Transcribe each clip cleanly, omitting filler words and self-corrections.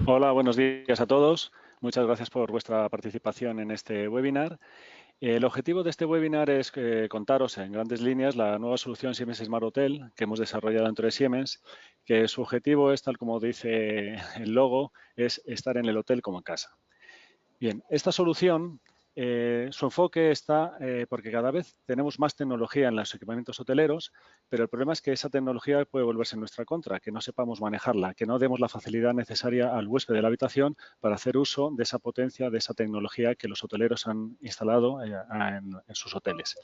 Hola, buenos días a todos. Muchas gracias por vuestra participación en este webinar. El objetivo de este webinar es contaros en grandes líneas la nueva solución Siemens Smart Hotel que hemos desarrollado dentro de Siemens, que su objetivo es, tal como dice el logo, es estar en el hotel como en casa. Bien, esta solución, su enfoque está porque cada vez tenemos más tecnología en los equipamientos hoteleros, pero el problema es que esa tecnología puede volverse en nuestra contra, que no sepamos manejarla, que no demos la facilidad necesaria al huésped de la habitación para hacer uso de esa potencia, de esa tecnología que los hoteleros han instalado en sus hoteles.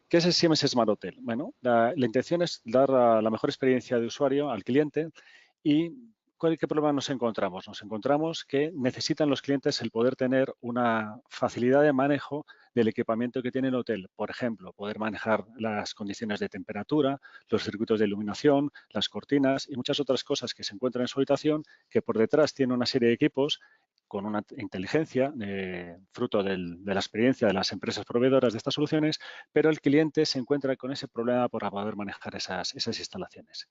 ¿Qué es el Siemens Smart Hotel? Bueno, la intención es dar la mejor experiencia de usuario al cliente y ¿qué problema nos encontramos? Nos encontramos que necesitan los clientes el poder tener una facilidad de manejo del equipamiento que tiene el hotel. Por ejemplo, poder manejar las condiciones de temperatura, los circuitos de iluminación, las cortinas y muchas otras cosas que se encuentran en su habitación, que por detrás tiene una serie de equipos con una inteligencia fruto de la experiencia de las empresas proveedoras de estas soluciones, pero el cliente se encuentra con ese problema para poder manejar esas instalaciones.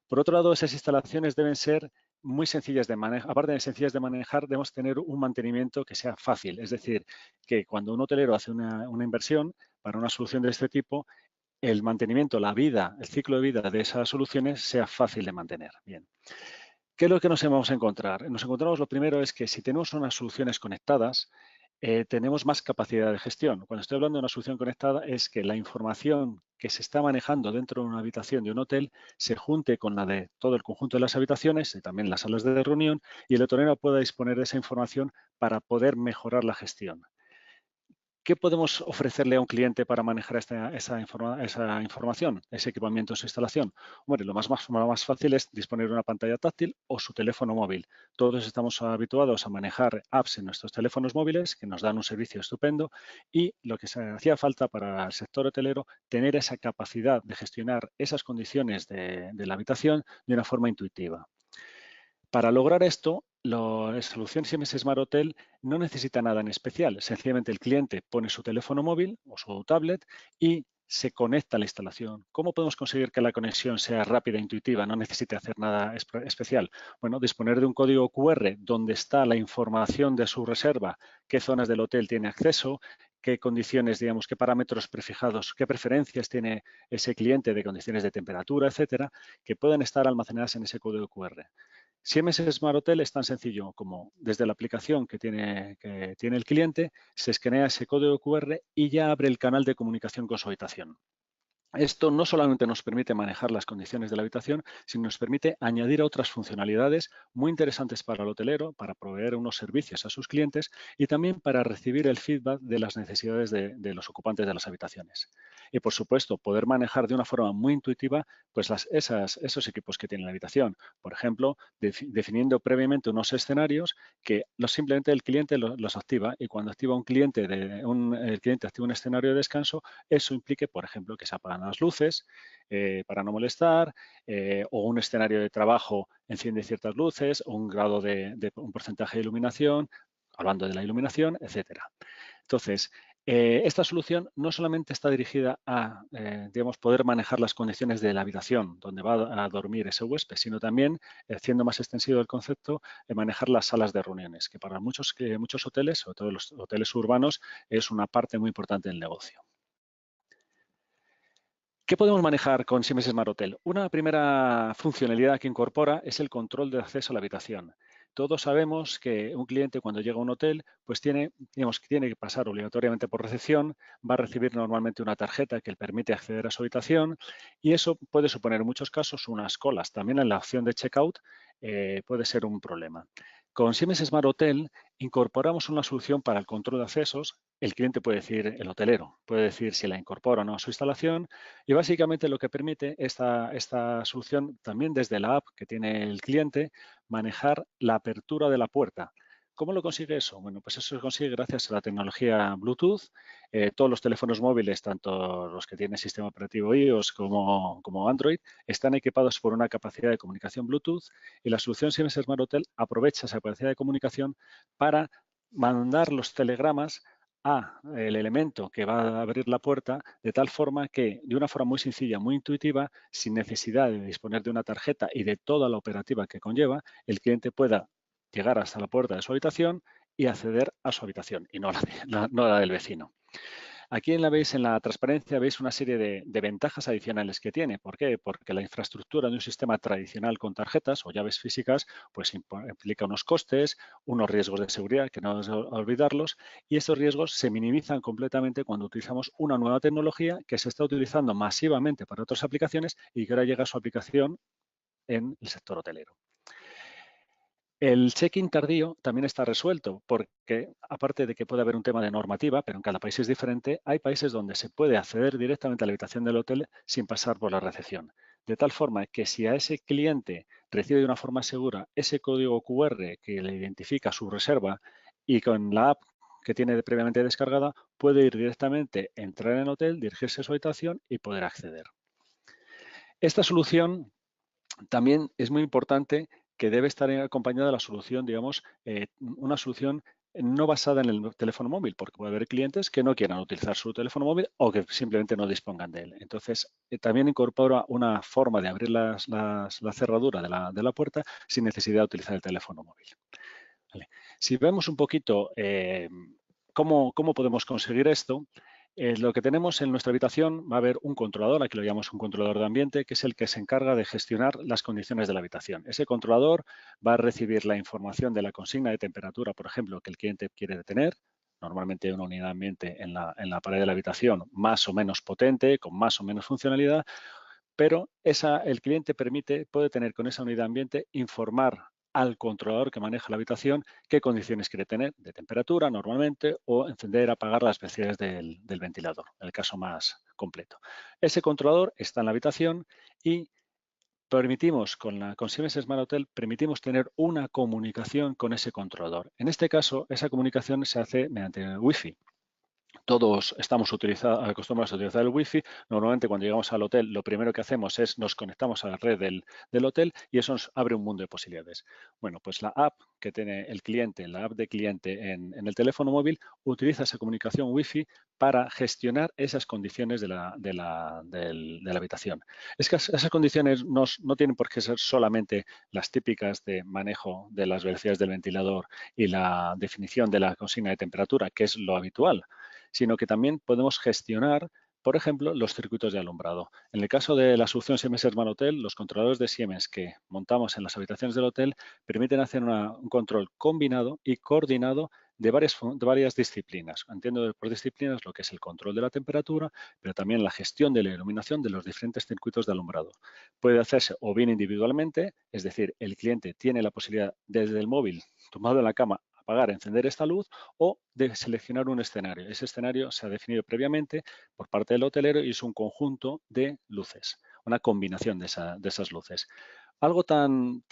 Por otro lado, esas instalaciones deben ser muy sencillas de manejar. Aparte de sencillas de manejar, debemos tener un mantenimiento que sea fácil. Es decir, que cuando un hotelero hace una inversión para una solución de este tipo, el mantenimiento, la vida, el ciclo de vida de esas soluciones sea fácil de mantener. Bien. ¿Qué es lo que nos vamos a encontrar? Nos encontramos, lo primero es que si tenemos unas soluciones conectadas, tenemos más capacidad de gestión. Cuando estoy hablando de una solución conectada es que la información que se está manejando dentro de una habitación de un hotel se junte con la de todo el conjunto de las habitaciones y también las salas de reunión y el hotelero pueda disponer de esa información para poder mejorar la gestión. ¿Qué podemos ofrecerle a un cliente para manejar esa información, ese equipamiento, esa instalación? Bueno, lo más fácil es disponer de una pantalla táctil o su teléfono móvil. Todos estamos habituados a manejar apps en nuestros teléfonos móviles que nos dan un servicio estupendo y lo que se hacía falta para el sector hotelero, tener esa capacidad de gestionar esas condiciones de la habitación de una forma intuitiva. Para lograr esto, la solución Siemens Smart Hotel no necesita nada en especial. Sencillamente el cliente pone su teléfono móvil o su tablet y se conecta a la instalación. ¿Cómo podemos conseguir que la conexión sea rápida e intuitiva? No necesite hacer nada especial. Bueno, disponer de un código QR donde está la información de su reserva, qué zonas del hotel tiene acceso, qué condiciones, digamos, qué parámetros prefijados, qué preferencias tiene ese cliente de condiciones de temperatura, etcétera, que pueden estar almacenadas en ese código QR. Siemens Smart Hotel es tan sencillo como desde la aplicación que tiene el cliente, se escanea ese código QR y ya abre el canal de comunicación con su habitación. Esto no solamente nos permite manejar las condiciones de la habitación, sino nos permite añadir otras funcionalidades muy interesantes para el hotelero, para proveer unos servicios a sus clientes y también para recibir el feedback de las necesidades de los ocupantes de las habitaciones. Y, por supuesto, poder manejar de una forma muy intuitiva pues esos equipos que tiene la habitación. Por ejemplo, definiendo previamente unos escenarios que simplemente el cliente los activa y cuando activa el cliente activa un escenario de descanso, eso implique, por ejemplo, que se apagan las luces para no molestar o un escenario de trabajo enciende ciertas luces o un grado de un porcentaje de iluminación, hablando de la iluminación, etcétera. Entonces, esta solución no solamente está dirigida a, digamos, poder manejar las condiciones de la habitación donde va a dormir ese huésped, sino también, haciendo más extensivo el concepto, de manejar las salas de reuniones, que para muchos hoteles, sobre todo los hoteles urbanos, es una parte muy importante del negocio. ¿Qué podemos manejar con Siemens Smart Hotel? Una primera funcionalidad que incorpora es el control de acceso a la habitación. Todos sabemos que un cliente cuando llega a un hotel, pues tiene que pasar obligatoriamente por recepción, va a recibir normalmente una tarjeta que le permite acceder a su habitación y eso puede suponer en muchos casos unas colas. También en la opción de checkout puede ser un problema. Con Siemens Smart Hotel incorporamos una solución para el control de accesos. El cliente puede decir, el hotelero puede decir si la incorpora o no a su instalación y básicamente lo que permite esta solución también desde la app que tiene el cliente manejar la apertura de la puerta. ¿Cómo lo consigue eso? Bueno, pues eso se consigue gracias a la tecnología Bluetooth. Todos los teléfonos móviles, tanto los que tienen sistema operativo iOS como Android, están equipados por una capacidad de comunicación Bluetooth y la solución Siemens Smart Hotel aprovecha esa capacidad de comunicación para mandar los telegramas el elemento que va a abrir la puerta de tal forma que de una forma muy sencilla, muy intuitiva, sin necesidad de disponer de una tarjeta y de toda la operativa que conlleva, el cliente pueda llegar hasta la puerta de su habitación y acceder a su habitación y no no la del vecino. Aquí veis en la transparencia, veis una serie de ventajas adicionales que tiene. ¿Por qué? Porque la infraestructura de un sistema tradicional con tarjetas o llaves físicas pues implica unos costes, unos riesgos de seguridad, que no debemos olvidarlos, y estos riesgos se minimizan completamente cuando utilizamos una nueva tecnología que se está utilizando masivamente para otras aplicaciones y que ahora llega a su aplicación en el sector hotelero. El check-in tardío también está resuelto porque, aparte de que puede haber un tema de normativa, pero en cada país es diferente, hay países donde se puede acceder directamente a la habitación del hotel sin pasar por la recepción. De tal forma que si a ese cliente recibe de una forma segura ese código QR que le identifica su reserva y con la app que tiene previamente descargada, puede ir directamente, entrar en el hotel, dirigirse a su habitación y poder acceder. Esta solución también es muy importante que debe estar acompañada de la solución, digamos, una solución no basada en el teléfono móvil, porque puede haber clientes que no quieran utilizar su teléfono móvil o que simplemente no dispongan de él. Entonces, también incorpora una forma de abrir la cerradura de la puerta sin necesidad de utilizar el teléfono móvil. Vale. Si vemos un poquito cómo podemos conseguir esto, lo que tenemos en nuestra habitación va a haber un controlador, aquí lo llamamos un controlador de ambiente, que es el que se encarga de gestionar las condiciones de la habitación. Ese controlador va a recibir la información de la consigna de temperatura, por ejemplo, que el cliente quiere tener, normalmente una unidad de ambiente en la pared de la habitación más o menos potente, con más o menos funcionalidad, pero el cliente puede tener con esa unidad de ambiente informar al controlador que maneja la habitación qué condiciones quiere tener de temperatura normalmente o encender, apagar las velocidades del ventilador, en el caso más completo. Ese controlador está en la habitación y permitimos, con Siemens Smart Hotel, permitimos tener una comunicación con ese controlador. En este caso, esa comunicación se hace mediante Wi-Fi. Todos estamos acostumbrados a utilizar el Wi-Fi. Normalmente cuando llegamos al hotel lo primero que hacemos es nos conectamos a la red del hotel y eso nos abre un mundo de posibilidades. Bueno, pues la app que tiene el cliente, la app de cliente en el teléfono móvil, utiliza esa comunicación Wi-Fi para gestionar esas condiciones de la habitación. Es que esas condiciones no tienen por qué ser solamente las típicas de manejo de las velocidades del ventilador y la definición de la consigna de temperatura, que es lo habitual, sino que también podemos gestionar, por ejemplo, los circuitos de alumbrado. En el caso de la solución Siemens Smart Hotel, los controladores de Siemens que montamos en las habitaciones del hotel permiten hacer un control combinado y coordinado de varias disciplinas. Entiendo por disciplinas lo que es el control de la temperatura, pero también la gestión de la iluminación de los diferentes circuitos de alumbrado. Puede hacerse o bien individualmente, es decir, el cliente tiene la posibilidad desde el móvil, tumbado en la cama, apagar, encender esta luz o de seleccionar un escenario. Ese escenario se ha definido previamente por parte del hotelero y es un conjunto de luces, una combinación de esas luces. Algo tan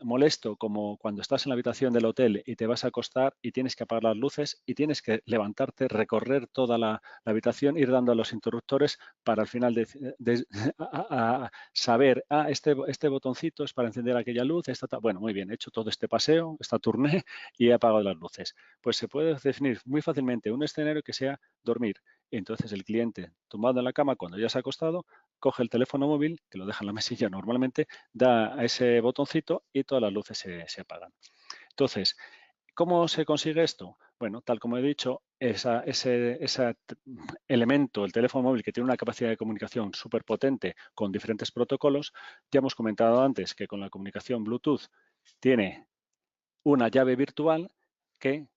molesto como cuando estás en la habitación del hotel y te vas a acostar y tienes que apagar las luces y tienes que levantarte, recorrer toda la habitación, ir dando a los interruptores para al final saber, este botoncito es para encender aquella luz, bueno, muy bien, he hecho todo este paseo, esta tournée y he apagado las luces. Pues se puede definir muy fácilmente un escenario que sea dormir. Entonces el cliente, tumbado en la cama cuando ya se ha acostado, coge el teléfono móvil, que lo deja en la mesilla normalmente, da a ese botoncito y todas las luces se apagan. Entonces, ¿cómo se consigue esto? Bueno, tal como he dicho, ese elemento, el teléfono móvil, que tiene una capacidad de comunicación súper potente con diferentes protocolos, ya hemos comentado antes que con la comunicación Bluetooth tiene una llave virtual que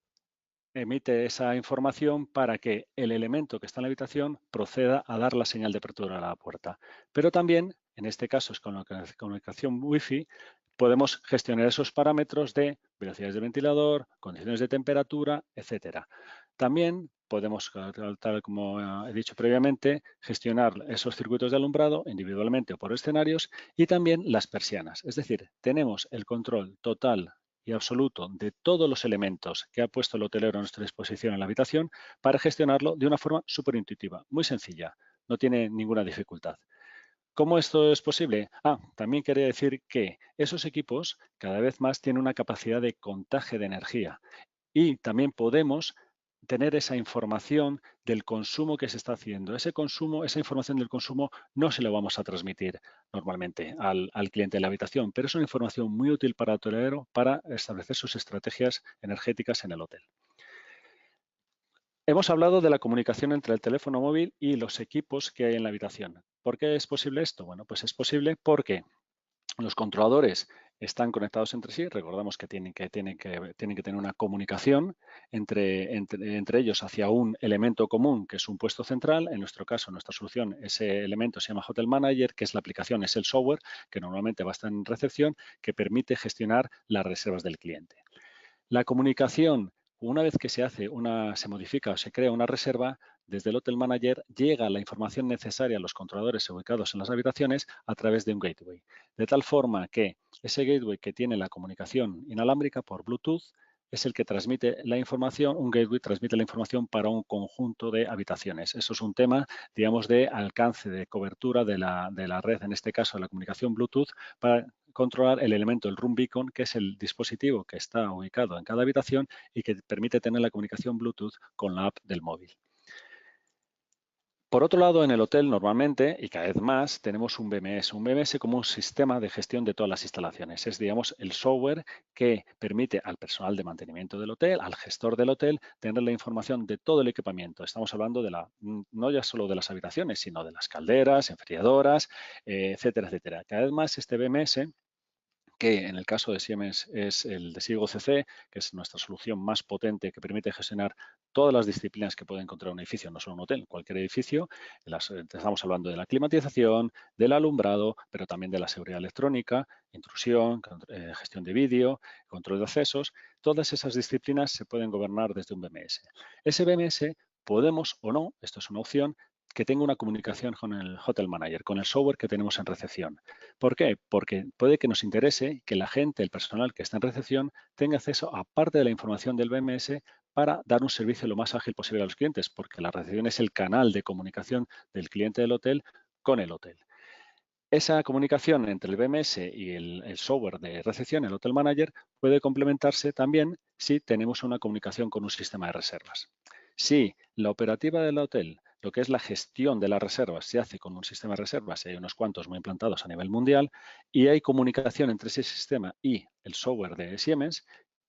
emite esa información para que el elemento que está en la habitación proceda a dar la señal de apertura a la puerta. Pero también, en este caso es con la comunicación Wi-Fi, podemos gestionar esos parámetros de velocidades de ventilador, condiciones de temperatura, etcétera. También podemos, tal como he dicho previamente, gestionar esos circuitos de alumbrado individualmente o por escenarios y también las persianas. Es decir, tenemos el control total y absoluto de todos los elementos que ha puesto el hotelero a nuestra disposición en la habitación para gestionarlo de una forma súper intuitiva, muy sencilla, no tiene ninguna dificultad. ¿Cómo esto es posible? También quería decir que esos equipos cada vez más tienen una capacidad de contaje de energía y también podemos tener esa información del consumo que se está haciendo. Ese consumo, esa información del consumo no se lo vamos a transmitir normalmente al cliente de la habitación, pero es una información muy útil para el hotelero para establecer sus estrategias energéticas en el hotel. Hemos hablado de la comunicación entre el teléfono móvil y los equipos que hay en la habitación. ¿Por qué es posible esto? Bueno, pues es posible porque los controladores están conectados entre sí. Recordamos que tienen que tener una comunicación entre ellos hacia un elemento común, que es un puesto central. En nuestro caso, en nuestra solución, ese elemento se llama Hotel Manager, que es la aplicación, es el software que normalmente va a estar en recepción, que permite gestionar las reservas del cliente. La comunicación, una vez que se modifica o se crea una reserva, desde el Hotel Manager llega la información necesaria a los controladores ubicados en las habitaciones a través de un gateway. De tal forma que ese gateway que tiene la comunicación inalámbrica por Bluetooth es el que transmite la información, un gateway transmite la información para un conjunto de habitaciones. Eso es un tema, digamos, de alcance, de cobertura de la red, en este caso de la comunicación Bluetooth, para controlar el elemento, el Room Beacon, que es el dispositivo que está ubicado en cada habitación y que permite tener la comunicación Bluetooth con la app del móvil. Por otro lado, en el hotel normalmente, y cada vez más, tenemos un BMS. Un BMS como un sistema de gestión de todas las instalaciones. Es, digamos, el software que permite al personal de mantenimiento del hotel, al gestor del hotel, tener la información de todo el equipamiento. Estamos hablando no ya solo de las habitaciones, sino de las calderas, enfriadoras, etcétera, etcétera. Cada vez más este BMS, que en el caso de Siemens es el de Sigo CC, que es nuestra solución más potente que permite gestionar todas las disciplinas que puede encontrar un edificio, no solo un hotel, cualquier edificio. Estamos hablando de la climatización, del alumbrado, pero también de la seguridad electrónica, intrusión, gestión de vídeo, control de accesos. Todas esas disciplinas se pueden gobernar desde un BMS. Ese BMS podemos o no, esto es una opción, que tenga una comunicación con el Hotel Manager, con el software que tenemos en recepción. ¿Por qué? Porque puede que nos interese que la gente, el personal que está en recepción, tenga acceso a parte de la información del BMS para dar un servicio lo más ágil posible a los clientes, porque la recepción es el canal de comunicación del cliente del hotel con el hotel. Esa comunicación entre el BMS y el software de recepción, el Hotel Manager, puede complementarse también si tenemos una comunicación con un sistema de reservas. Si la operativa del hotel, lo que es la gestión de las reservas, se hace con un sistema de reservas, y hay unos cuantos muy implantados a nivel mundial, y hay comunicación entre ese sistema y el software de Siemens,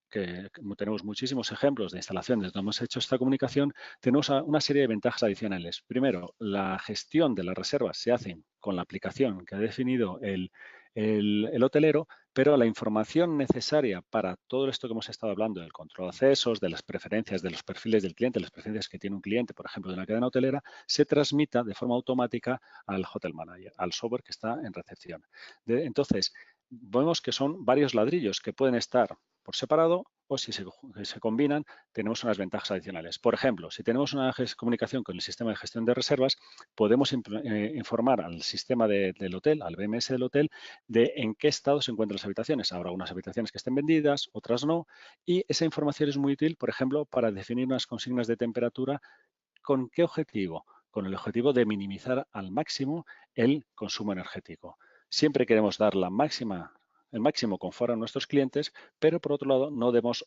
que tenemos muchísimos ejemplos de instalaciones donde hemos hecho esta comunicación, tenemos una serie de ventajas adicionales. Primero, la gestión de las reservas se hace con la aplicación que ha definido el hotelero, pero la información necesaria para todo esto que hemos estado hablando, del control de accesos, de las preferencias, de los perfiles del cliente, las preferencias que tiene un cliente, por ejemplo, de una cadena hotelera, se transmita de forma automática al Hotel Manager, al software que está en recepción. Entonces, vemos que son varios ladrillos que pueden estar por separado o si se combinan, tenemos unas ventajas adicionales. Por ejemplo, si tenemos una comunicación con el sistema de gestión de reservas, podemos informar al sistema del hotel, al BMS del hotel, de en qué estado se encuentran las habitaciones. Habrá unas habitaciones que estén vendidas, otras no, y esa información es muy útil, por ejemplo, para definir unas consignas de temperatura. ¿Con qué objetivo? Con el objetivo de minimizar al máximo el consumo energético. Siempre queremos dar el máximo confort a nuestros clientes, pero por otro lado no debemos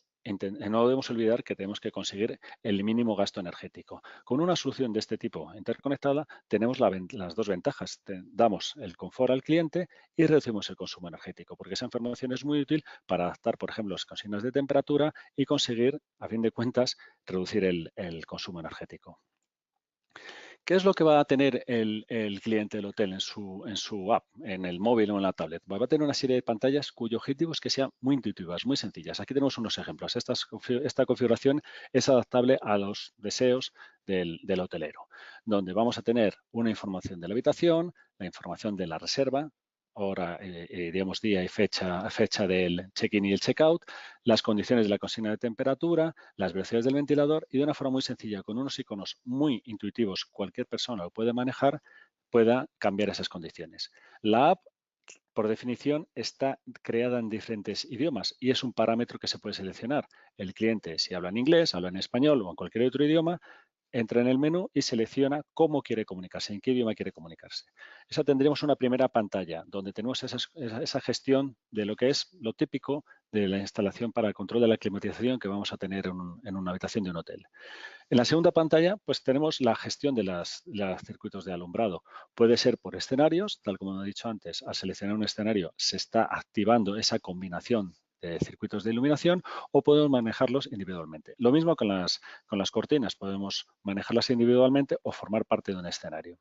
olvidar que tenemos que conseguir el mínimo gasto energético. Con una solución de este tipo interconectada tenemos las dos ventajas. Damos el confort al cliente y reducimos el consumo energético, porque esa información es muy útil para adaptar, por ejemplo, las consignas de temperatura y conseguir, a fin de cuentas, reducir el consumo energético. ¿Qué es lo que va a tener el cliente del hotel en su app, en el móvil o en la tablet? Va a tener una serie de pantallas cuyo objetivo es que sean muy intuitivas, muy sencillas. Aquí tenemos unos ejemplos. Esta configuración es adaptable a los deseos del hotelero, donde vamos a tener una información de la habitación, la información de la reserva, hora, digamos, día y fecha del check-in y el check-out, las condiciones de la consigna de temperatura, las velocidades del ventilador y de una forma muy sencilla, con unos iconos muy intuitivos, cualquier persona lo puede manejar, pueda cambiar esas condiciones. La app, por definición, está creada en diferentes idiomas y es un parámetro que se puede seleccionar. El cliente, si habla en inglés, habla en español o en cualquier otro idioma, entra en el menú y selecciona cómo quiere comunicarse, en qué idioma quiere comunicarse. Esa tendríamos una primera pantalla donde tenemos esa gestión de lo que es lo típico de la instalación para el control de la climatización que vamos a tener en una habitación de un hotel. En la segunda pantalla, pues tenemos la gestión de los circuitos de alumbrado. Puede ser por escenarios, tal como he dicho antes, al seleccionar un escenario se está activando esa combinación de circuitos de iluminación o podemos manejarlos individualmente. Lo mismo con las cortinas, podemos manejarlas individualmente o formar parte de un escenario.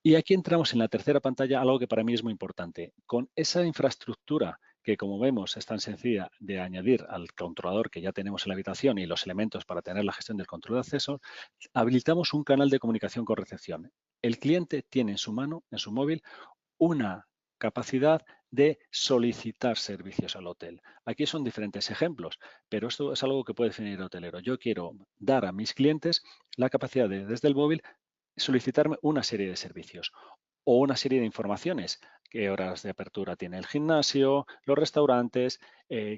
Y aquí entramos en la tercera pantalla, algo que para mí es muy importante. Con esa infraestructura que, como vemos, es tan sencilla de añadir al controlador que ya tenemos en la habitación y los elementos para tener la gestión del control de acceso, habilitamos un canal de comunicación con recepción. El cliente tiene en su mano, en su móvil, una capacidad de solicitar servicios al hotel. Aquí son diferentes ejemplos, pero esto es algo que puede definir el hotelero. Yo quiero dar a mis clientes la capacidad de, desde el móvil, solicitarme una serie de servicios o una serie de informaciones. ¿Qué horas de apertura tiene el gimnasio, los restaurantes?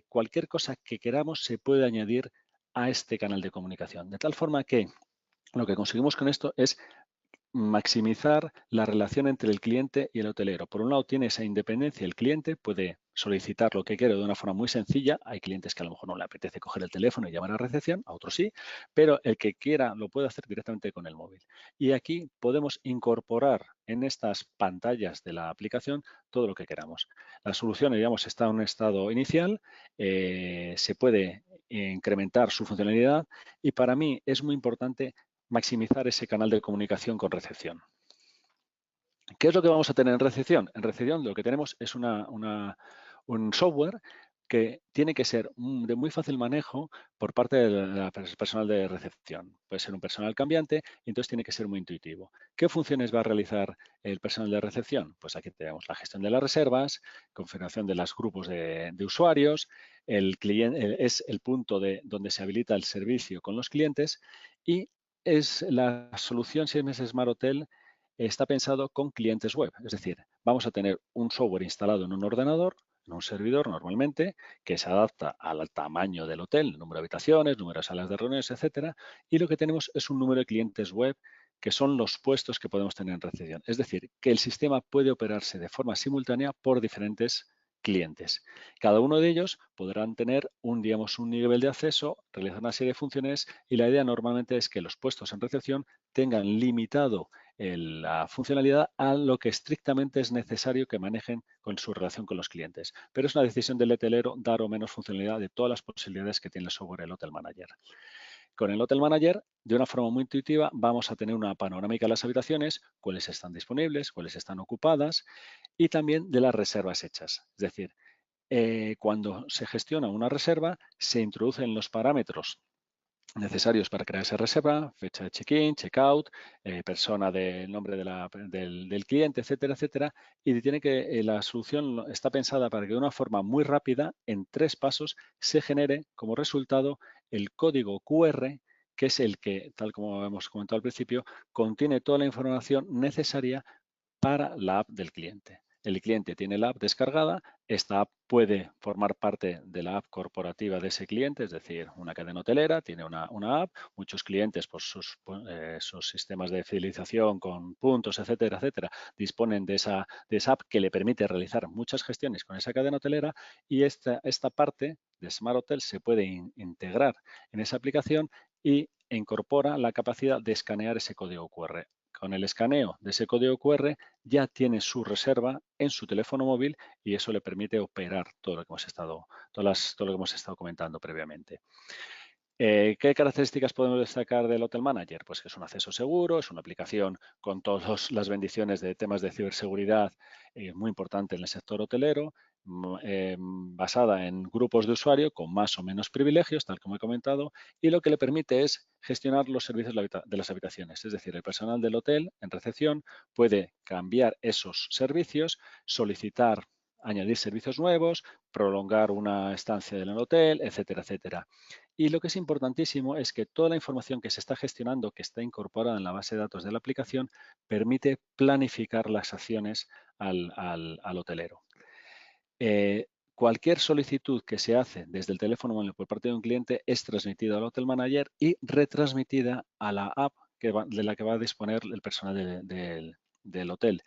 Cualquier cosa que queramos se puede añadir a este canal de comunicación. De tal forma que lo que conseguimos con esto es maximizar la relación entre el cliente y el hotelero. Por un lado, tiene esa independencia, el cliente puede solicitar lo que quiere de una forma muy sencilla. Hay clientes que a lo mejor no le apetece coger el teléfono y llamar a recepción, a otros sí, pero el que quiera lo puede hacer directamente con el móvil. Y aquí podemos incorporar en estas pantallas de la aplicación todo lo que queramos. La solución, digamos, está en un estado inicial, se puede incrementar su funcionalidad y para mí es muy importante maximizar ese canal de comunicación con recepción. ¿Qué es lo que vamos a tener en recepción? En recepción lo que tenemos es un software que tiene que ser de muy fácil manejo por parte del personal de recepción. Puede ser un personal cambiante y entonces tiene que ser muy intuitivo. ¿Qué funciones va a realizar el personal de recepción? Pues aquí tenemos la gestión de las reservas, configuración de los grupos de usuarios, el cliente es el punto donde se habilita el servicio con los clientes y es la solución 6 meses Smart Hotel está pensado con clientes web. Es decir, vamos a tener un software instalado en un ordenador, en un servidor normalmente, que se adapta al tamaño del hotel, número de habitaciones, número de salas de reuniones, etcétera. Y lo que tenemos es un número de clientes web que son los puestos que podemos tener en recepción. Es decir, que el sistema puede operarse de forma simultánea por diferentes clientes. Cada uno de ellos podrán tener digamos, un nivel de acceso, realizar una serie de funciones y la idea normalmente es que los puestos en recepción tengan limitado la funcionalidad a lo que estrictamente es necesario que manejen con su relación con los clientes. Pero es una decisión del hotelero dar o menos funcionalidad de todas las posibilidades que tiene el software el Hotel Manager. Con el Hotel Manager, de una forma muy intuitiva, vamos a tener una panorámica de las habitaciones, cuáles están disponibles, cuáles están ocupadas y también de las reservas hechas. Es decir, cuando se gestiona una reserva, se introducen los parámetros necesarios para crear esa reserva, fecha de check-in, check-out, persona del nombre del cliente, etcétera, etcétera. Y la solución está pensada para que de una forma muy rápida, en 3 pasos, se genere como resultado el código QR, que es el que, tal como hemos comentado al principio, contiene toda la información necesaria para la app del cliente. El cliente tiene la app descargada, esta app puede formar parte de la app corporativa de ese cliente, es decir, una cadena hotelera tiene una app, muchos clientes por sus sistemas de fidelización con puntos, etcétera, etcétera, disponen de esa app que le permite realizar muchas gestiones con esa cadena hotelera y esta parte de Smart Hotel se puede integrar en esa aplicación y incorpora la capacidad de escanear ese código QR. Con el escaneo de ese código QR ya tiene su reserva en su teléfono móvil y eso le permite operar todo lo que hemos estado comentando previamente. ¿Qué características podemos destacar del Hotel Manager? Pues que es un acceso seguro, es una aplicación con todas las bendiciones de temas de ciberseguridad muy importante en el sector hotelero, basada en grupos de usuario con más o menos privilegios, tal como he comentado, y lo que le permite es gestionar los servicios de las habitaciones. Es decir, el personal del hotel en recepción puede cambiar esos servicios, solicitar añadir servicios nuevos, prolongar una estancia en el hotel, etcétera, etcétera. Y lo que es importantísimo es que toda la información que se está gestionando, que está incorporada en la base de datos de la aplicación, permite planificar las acciones al hotelero. Cualquier solicitud que se hace desde el teléfono móvil por parte de un cliente es transmitida al Hotel Manager y retransmitida a la app de la que va a disponer el personal del hotel.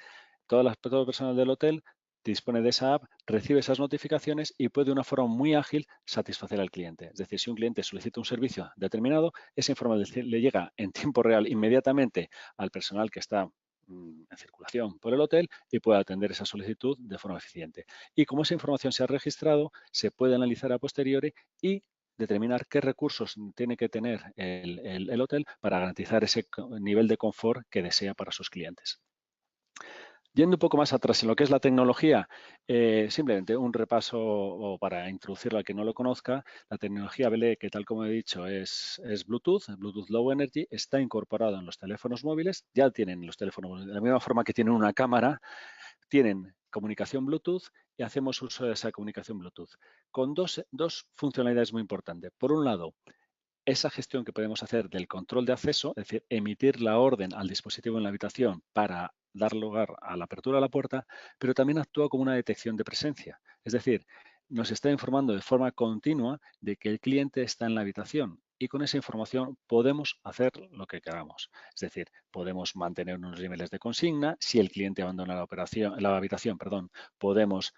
Todo el personal del hotel dispone de esa app, recibe esas notificaciones y puede de una forma muy ágil satisfacer al cliente. Es decir, si un cliente solicita un servicio determinado, esa información le llega en tiempo real inmediatamente al personal que está en circulación por el hotel y puede atender esa solicitud de forma eficiente. Y como esa información se ha registrado, se puede analizar a posteriori y determinar qué recursos tiene que tener el hotel para garantizar ese nivel de confort que desea para sus clientes. Yendo un poco más atrás en lo que es la tecnología, simplemente un repaso o para introducirlo al que no lo conozca. La tecnología BLE, que tal como he dicho es Bluetooth, Bluetooth Low Energy, está incorporado en los teléfonos móviles. Ya tienen los teléfonos móviles, de la misma forma que tienen una cámara, tienen comunicación Bluetooth y hacemos uso de esa comunicación Bluetooth con dos funcionalidades muy importantes. Por un lado, esa gestión que podemos hacer del control de acceso, es decir, emitir la orden al dispositivo en la habitación para dar lugar a la apertura de la puerta, pero también actúa como una detección de presencia. Es decir, nos está informando de forma continua de que el cliente está en la habitación y con esa información podemos hacer lo que queramos. Es decir, podemos mantener unos niveles de consigna. Si el cliente abandona la habitación, podemos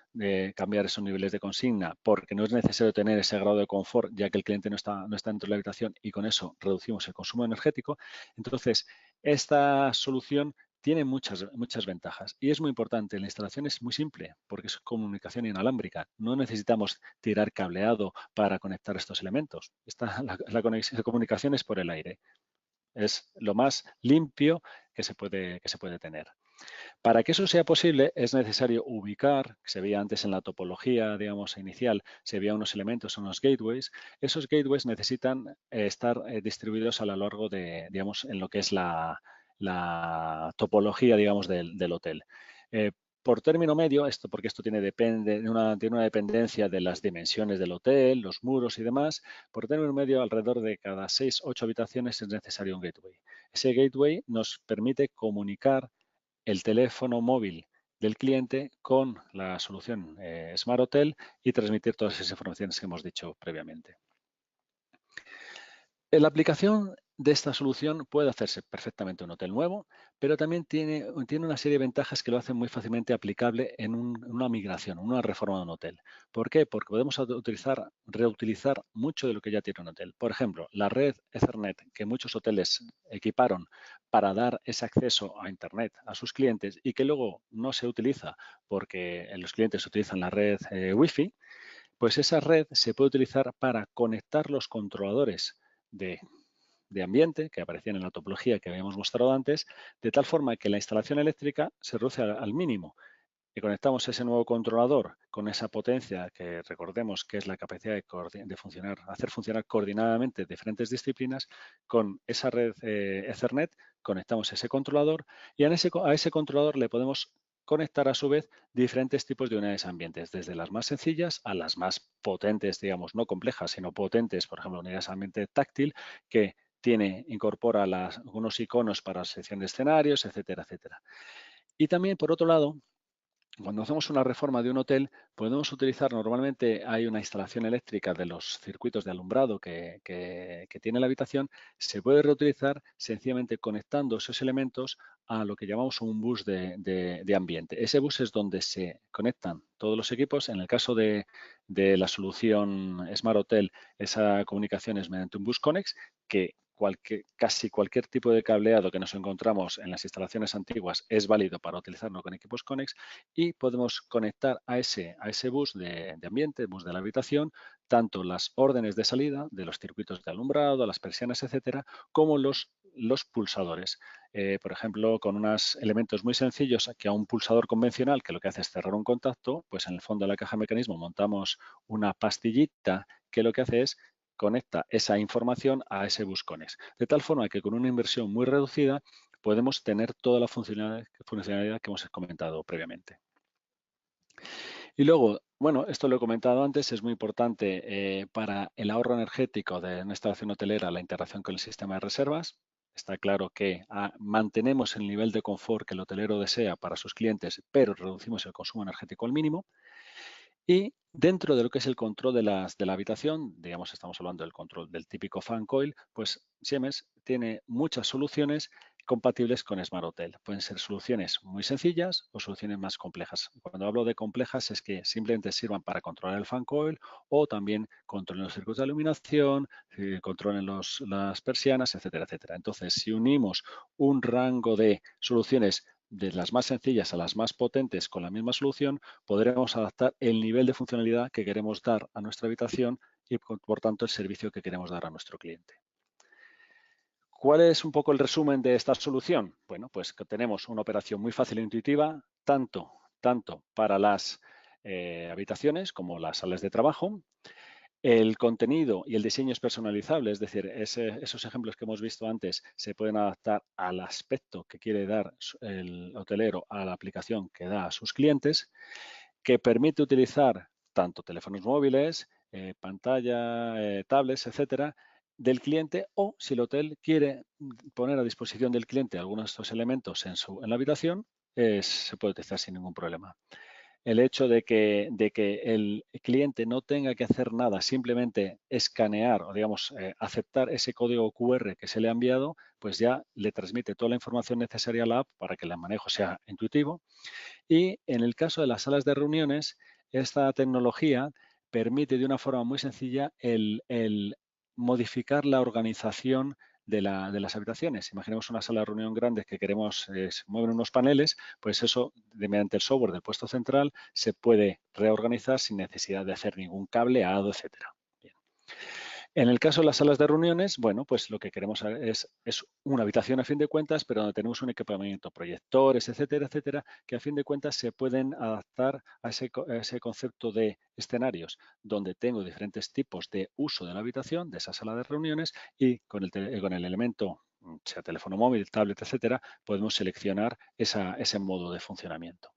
cambiar esos niveles de consigna porque no es necesario tener ese grado de confort ya que el cliente no está dentro de la habitación y con eso reducimos el consumo energético. Entonces, esta solución tiene muchas ventajas y es muy importante. La instalación es muy simple porque es comunicación inalámbrica. No necesitamos tirar cableado para conectar estos elementos. La comunicación es por el aire. Es lo más limpio que se puede tener. Para que eso sea posible es necesario ubicar, que se veía antes en la topología, digamos, inicial, se veían unos elementos, unos gateways. Esos gateways necesitan estar distribuidos a lo largo de, digamos, en lo que es la topología, digamos, del hotel. Por término medio, porque esto tiene una dependencia de las dimensiones del hotel, los muros y demás, por término medio, alrededor de cada 6-8 habitaciones es necesario un gateway. Ese gateway nos permite comunicar el teléfono móvil del cliente con la solución Smart Hotel y transmitir todas esas informaciones que hemos dicho previamente. La aplicación de esta solución puede hacerse perfectamente en un hotel nuevo, pero también tiene una serie de ventajas que lo hacen muy fácilmente aplicable en una migración, una reforma de un hotel. ¿Por qué? Porque podemos reutilizar mucho de lo que ya tiene un hotel. Por ejemplo, la red Ethernet que muchos hoteles equiparon para dar ese acceso a Internet a sus clientes y que luego no se utiliza porque los clientes utilizan la red Wi-Fi, pues esa red se puede utilizar para conectar los controladores de ambiente que aparecían en la topología que habíamos mostrado antes, de tal forma que la instalación eléctrica se reduce al mínimo. Y conectamos ese nuevo controlador con esa potencia que recordemos que es la capacidad de hacer funcionar coordinadamente diferentes disciplinas. Con esa red Ethernet conectamos ese controlador y a ese controlador le podemos conectar a su vez diferentes tipos de unidades ambientes, desde las más sencillas a las más potentes, digamos, no complejas, sino potentes, por ejemplo, unidades ambiente táctil, que incorpora unos iconos para selección de escenarios, etcétera, etcétera. Y también, por otro lado, cuando hacemos una reforma de un hotel, podemos utilizar, normalmente hay una instalación eléctrica de los circuitos de alumbrado que tiene la habitación, se puede reutilizar sencillamente conectando esos elementos a lo que llamamos un bus de ambiente. Ese bus es donde se conectan todos los equipos. En el caso de la solución Smart Hotel, esa comunicación es mediante un bus Connex que casi cualquier tipo de cableado que nos encontramos en las instalaciones antiguas es válido para utilizarlo con equipos Connex y podemos conectar a ese bus de ambiente, bus de la habitación, tanto las órdenes de salida de los circuitos de alumbrado, las persianas, etcétera, como los pulsadores. Por ejemplo, con unos elementos muy sencillos que a un pulsador convencional que lo que hace es cerrar un contacto, pues en el fondo de la caja de mecanismo montamos una pastillita que lo que hace es conecta esa información a ese bus Connex. De tal forma que con una inversión muy reducida podemos tener toda la funcionalidad que hemos comentado previamente. Y luego, bueno, esto lo he comentado antes, es muy importante para el ahorro energético de una instalación hotelera la integración con el sistema de reservas. Está claro que mantenemos el nivel de confort que el hotelero desea para sus clientes, pero reducimos el consumo energético al mínimo. Y Dentro de lo que es el control de la habitación, digamos, estamos hablando del control del típico fan coil, pues Siemens tiene muchas soluciones compatibles con Smart Hotel. Pueden ser soluciones muy sencillas o soluciones más complejas. Cuando hablo de complejas es que simplemente sirvan para controlar el fan coil o también controlen los circuitos de iluminación, controlen las persianas, etcétera, etcétera. Entonces, si unimos un rango de soluciones de las más sencillas a las más potentes con la misma solución, podremos adaptar el nivel de funcionalidad que queremos dar a nuestra habitación y, por tanto, el servicio que queremos dar a nuestro cliente. ¿Cuál es un poco el resumen de esta solución? Bueno, pues que tenemos una operación muy fácil e intuitiva, tanto para las habitaciones como las salas de trabajo. El contenido y el diseño es personalizable, es decir, esos ejemplos que hemos visto antes se pueden adaptar al aspecto que quiere dar el hotelero a la aplicación que da a sus clientes, que permite utilizar tanto teléfonos móviles, pantalla, tablets, etcétera, del cliente, o si el hotel quiere poner a disposición del cliente algunos de estos elementos en la habitación, se puede utilizar sin ningún problema. El hecho de que el cliente no tenga que hacer nada, simplemente escanear o, digamos, aceptar ese código QR que se le ha enviado, pues ya le transmite toda la información necesaria a la app para que el manejo sea intuitivo. Y en el caso de las salas de reuniones, esta tecnología permite de una forma muy sencilla el modificar la organización de las habitaciones. Imaginemos una sala de reunión grande que queremos mover unos paneles, pues eso, mediante el software del puesto central, se puede reorganizar sin necesidad de hacer ningún cableado, etcétera. Bien. En el caso de las salas de reuniones, bueno, pues lo que queremos es una habitación a fin de cuentas, pero donde tenemos un equipamiento, proyectores, etcétera, etcétera, que a fin de cuentas se pueden adaptar a ese concepto de escenarios, donde tengo diferentes tipos de uso de la habitación, de esa sala de reuniones, y con el elemento, sea teléfono móvil, tablet, etcétera, podemos seleccionar ese modo de funcionamiento.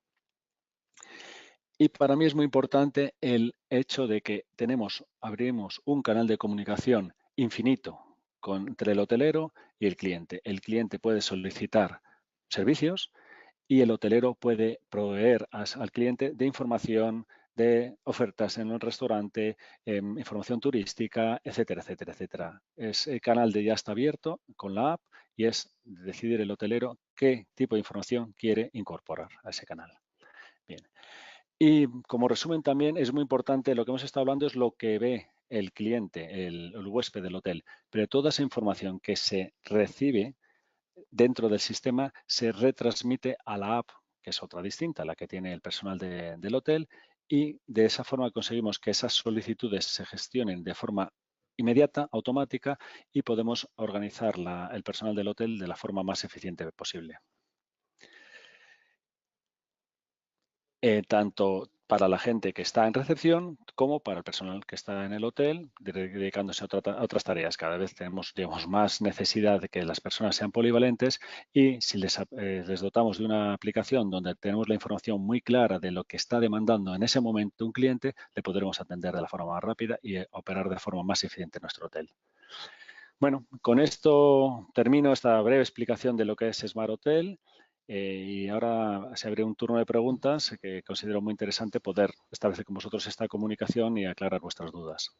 Y para mí es muy importante el hecho de que abrimos un canal de comunicación infinito entre el hotelero y el cliente. El cliente puede solicitar servicios y el hotelero puede proveer al cliente de información, de ofertas en el restaurante, información turística, etcétera, etcétera, etcétera. El canal ya está abierto con la app y es decidir el hotelero qué tipo de información quiere incorporar a ese canal. Bien. Y como resumen también es muy importante, lo que hemos estado hablando es lo que ve el cliente, el huésped del hotel, pero toda esa información que se recibe dentro del sistema se retransmite a la app, que es otra distinta, la que tiene el personal del hotel, y de esa forma conseguimos que esas solicitudes se gestionen de forma inmediata, automática, y podemos organizar el personal del hotel de la forma más eficiente posible. Tanto para la gente que está en recepción como para el personal que está en el hotel, dedicándose a otras tareas. Cada vez tenemos, digamos, más necesidad de que las personas sean polivalentes y si les dotamos de una aplicación donde tenemos la información muy clara de lo que está demandando en ese momento un cliente, le podremos atender de la forma más rápida y operar de forma más eficiente en nuestro hotel. Bueno, con esto termino esta breve explicación de lo que es Smart Hotel y ahora se abre un turno de preguntas que considero muy interesante poder establecer con vosotros esta comunicación y aclarar vuestras dudas.